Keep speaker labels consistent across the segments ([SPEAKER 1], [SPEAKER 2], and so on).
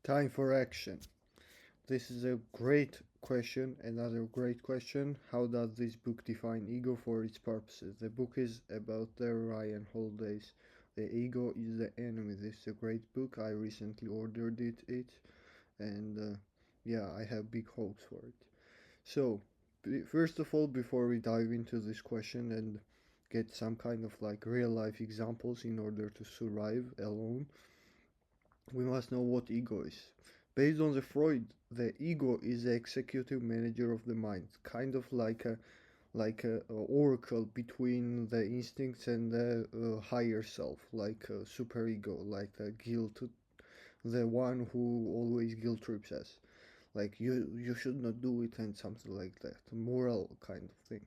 [SPEAKER 1] Time for action. This is a great question, another great question. How does this book define ego for its purposes? The book is about the Ryan Holiday's The Ego is the Enemy. This is a great book. I recently ordered it and yeah, I have big hopes for it. So, first of all, before we dive into this question and get some kind of like real life examples in order to survive alone, we must know what ego is. Based on the Freud, the ego is the executive manager of the mind, kind of like a oracle between the instincts and the higher self, like a superego, like a guilt, the one who always guilt trips us, like you should not do it and something like that, moral kind of thing.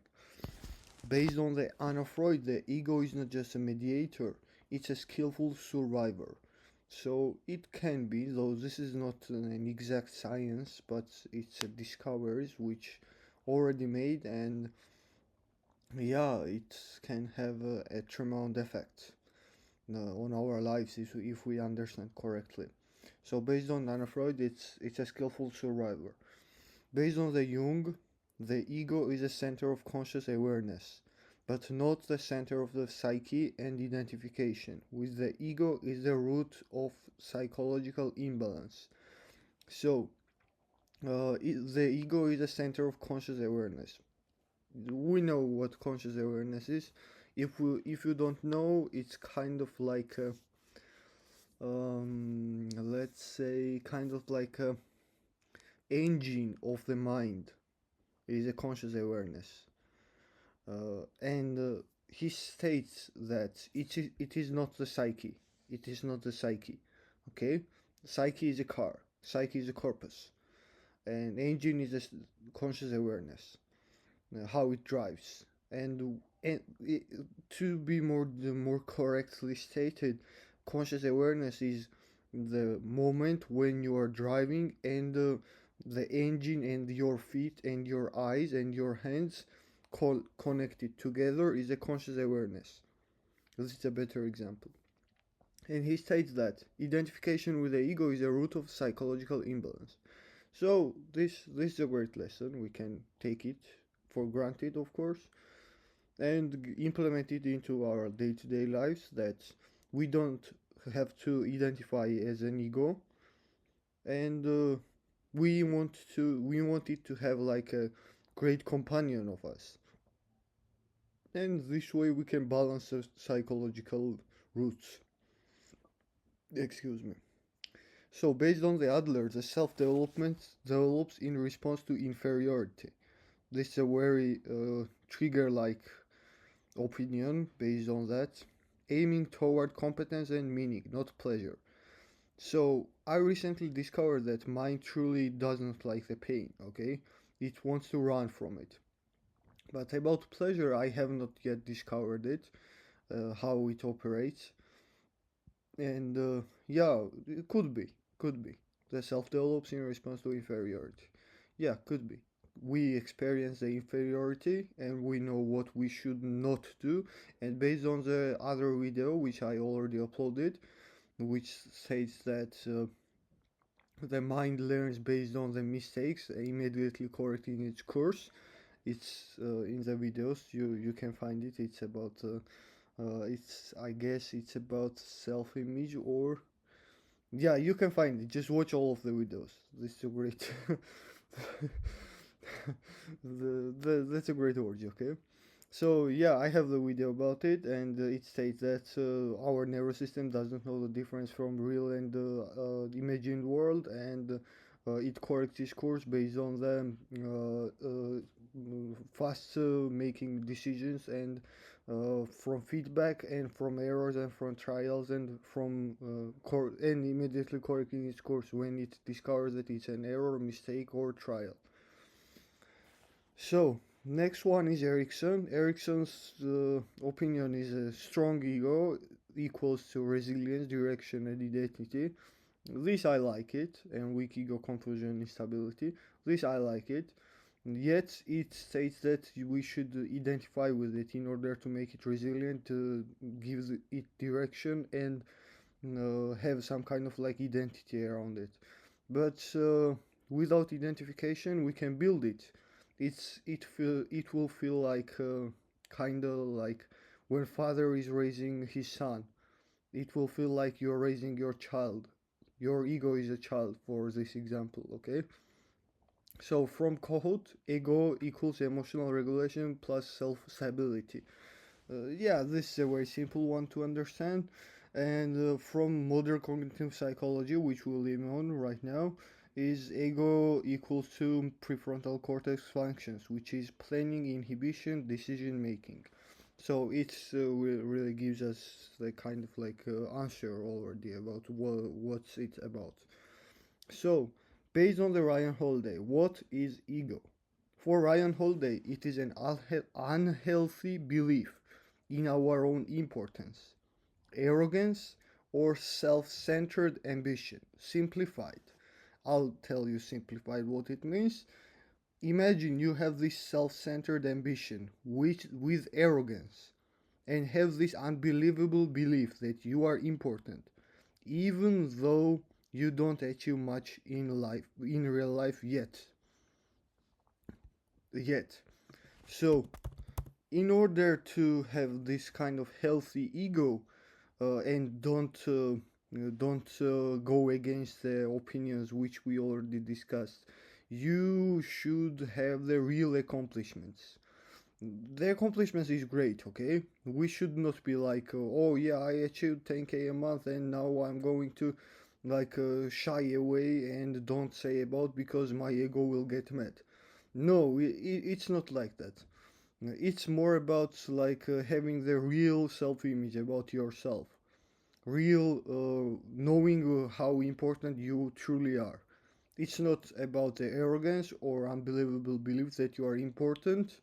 [SPEAKER 1] Based on the Anna Freud, the ego is not just a mediator; it's a skillful survivor. So it can be, though this is not an exact science, but it's a discoveries which already made, and yeah, it can have a tremendous effect on our lives if we understand correctly. So based on Anna Freud, it's a skillful survivor. Based on the Jung, the ego is a center of conscious awareness, but not the center of the psyche and identification, with the ego is the root of psychological imbalance. So, the ego is a center of conscious awareness. We know what conscious awareness is. If you don't know, it's kind of like a, let's say, kind of like a engine of the mind. It is a conscious awareness. And he states that it is not the psyche. It is not the psyche. Okay? Psyche is a car. Psyche is a corpus. And engine is a conscious awareness. How it drives. And to be more correctly stated, conscious awareness is the moment when you are driving and the engine and your feet and your eyes and your hands connected together is a conscious awareness. This is a better example. And he states that identification with the ego is a root of psychological imbalance. So this is a great lesson. We can take it for granted, of course, and implement it into our day-to-day lives. That we don't have to identify as an ego, and we want it to have like a great companion of us, and this way we can balance the psychological roots. Excuse me. So based on the Adler, the self-development develops in response to inferiority. This is a very trigger-like opinion based on that, aiming toward competence and meaning, not pleasure. So I recently discovered that mind truly doesn't like the pain, okay? It wants to run from it. But about pleasure, I have not yet discovered it, how it operates. And yeah, it could be. The self develops in response to inferiority. Yeah, could be. We experience the inferiority and we know what we should not do. And based on the other video, which I already uploaded, which says that the mind learns based on the mistakes, immediately correcting its course. It's in the videos. You can find it. It's about it's I guess it's about self-image, or yeah, you can find it. Just watch all of the videos. This is a great that's a great orgy, okay? So yeah, I have the video about it, and it states that our nervous system doesn't know the difference from real and imagined world, and it corrects its course based on the fast making decisions, and from feedback and from errors and from trials and from and immediately correcting its course when it discovers that it's an error, mistake, or trial. So, next one is Erickson. Erickson's opinion is a strong ego equals to resilience, direction, and identity. This I like it, and weak ego, confusion, instability. This I like it. Yet it states that we should identify with it in order to make it resilient, to give it direction, and have some kind of like identity around it. but without identification we can build it. It will feel like kind of like when father is raising his son. It will feel like you're raising your child. Your ego is a child for this example, okay? So from Kahoot, ego equals emotional regulation plus self-stability. Yeah, this is a very simple one to understand. And from modern cognitive psychology, which we'll live on right now, is ego equals to prefrontal cortex functions, which is planning, inhibition, decision making. So it's really gives us the kind of like answer already about what's it about. So, based on the Ryan Holiday, what is ego? For Ryan Holiday, it is an unhealthy belief in our own importance, arrogance, or self centered ambition. Simplified. I'll tell you simplified what it means. Imagine you have this self centered ambition with arrogance and have this unbelievable belief that you are important even though you don't achieve much in real life yet. So in order to have this kind of healthy ego and don't go against the opinions which we already discussed, you should have the real accomplishments. The accomplishments is great, okay? We should not be like, oh yeah, I achieved 10k a month and now I'm going to like shy away and don't say about because my ego will get mad. No, it's not like that. It's more about like having the real self-image about yourself, real knowing how important you truly are. It's not about the arrogance or unbelievable belief that you are important,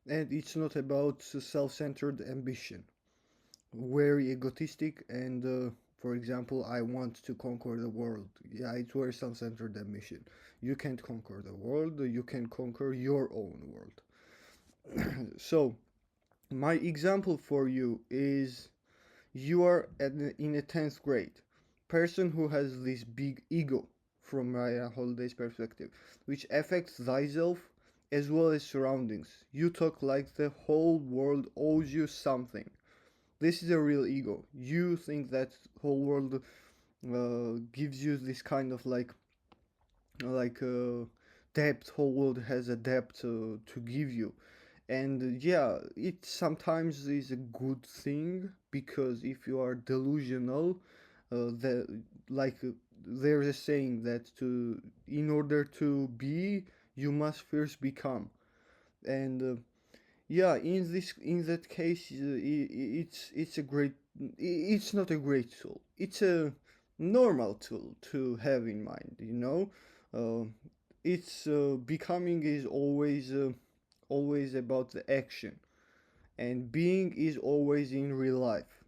[SPEAKER 1] and it's not about self-centered ambition, very egotistic and for example, I want to conquer the world. Yeah, it's very self-centered ambition. You can't conquer the world, you can conquer your own world. So my example for you is you are in a 10th grade, person who has this big ego from Raya Holiday's perspective, which affects thyself as well as surroundings. You talk like the whole world owes you something. This is a real ego. You think that whole world gives you this kind of like debt. Whole world has a debt to give you, and yeah, it sometimes is a good thing because if you are delusional, that like there's a saying that to in order to be, you must first become, and yeah, in that case, it's a great. It's not a great tool. It's a normal tool to have in mind. Uh, it's becoming is always about the action, and being is always in real life.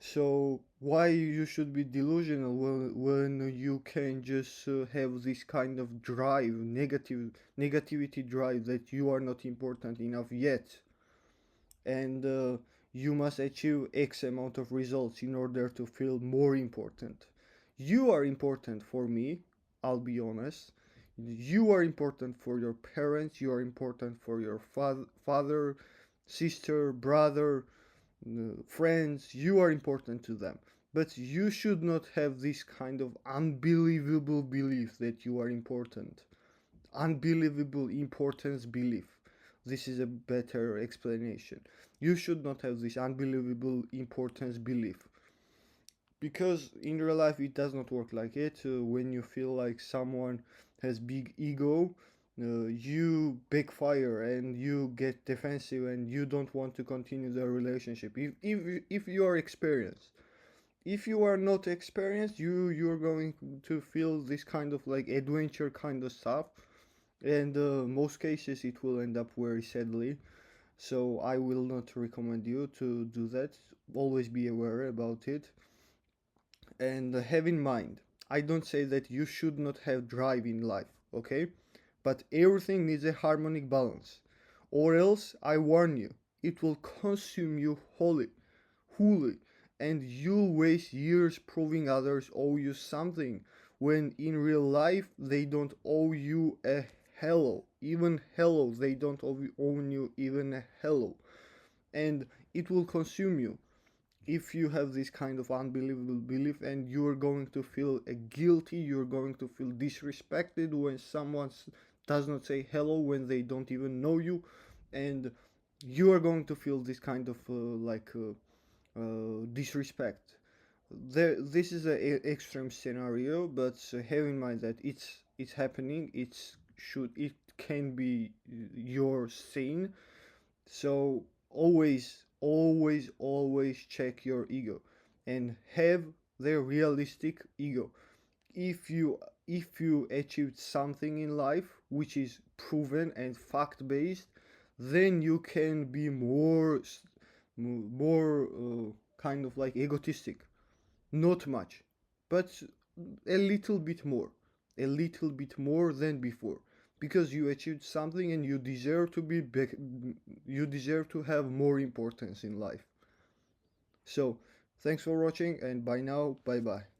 [SPEAKER 1] So why you should be delusional when you can just have this kind of drive, negativity drive that you are not important enough yet, and you must achieve X amount of results in order to feel more important. You are important for me, I'll be honest. You are important for your parents, you are important for your father, sister, brother, friends, you are important to them. But you should not have this kind of unbelievable belief that you are important. Unbelievable importance belief. This is a better explanation. You should not have this unbelievable importance belief. Because in real life it does not work like it. When you feel like someone has big ego, you backfire and you get defensive and you don't want to continue the relationship. If you are experienced, if you are not experienced, you're going to feel this kind of like adventure kind of stuff, and most cases it will end up very sadly. So I will not recommend you to do that. Always be aware about it and have in mind, I don't say that you should not have drive in life, okay? But everything needs a harmonic balance. Or else, I warn you, it will consume you wholly, and you'll waste years proving others owe you something when in real life they don't owe you a hello, even hello, they don't owe you even a hello. And it will consume you if you have this kind of unbelievable belief, and you're going to feel guilty, you're going to feel disrespected when someone does not say hello, when they don't even know you, and you are going to feel this kind of disrespect. This is an extreme scenario, but have in mind that it's happening. It can be your scene. So always check your ego and have the realistic ego. If you achieved something in life which is proven and fact based, then you can be more kind of like egotistic. Not much, but a little bit more, a little bit more than before, because you achieved something and you deserve to you deserve to have more importance in life. So, thanks for watching, and bye now, bye bye.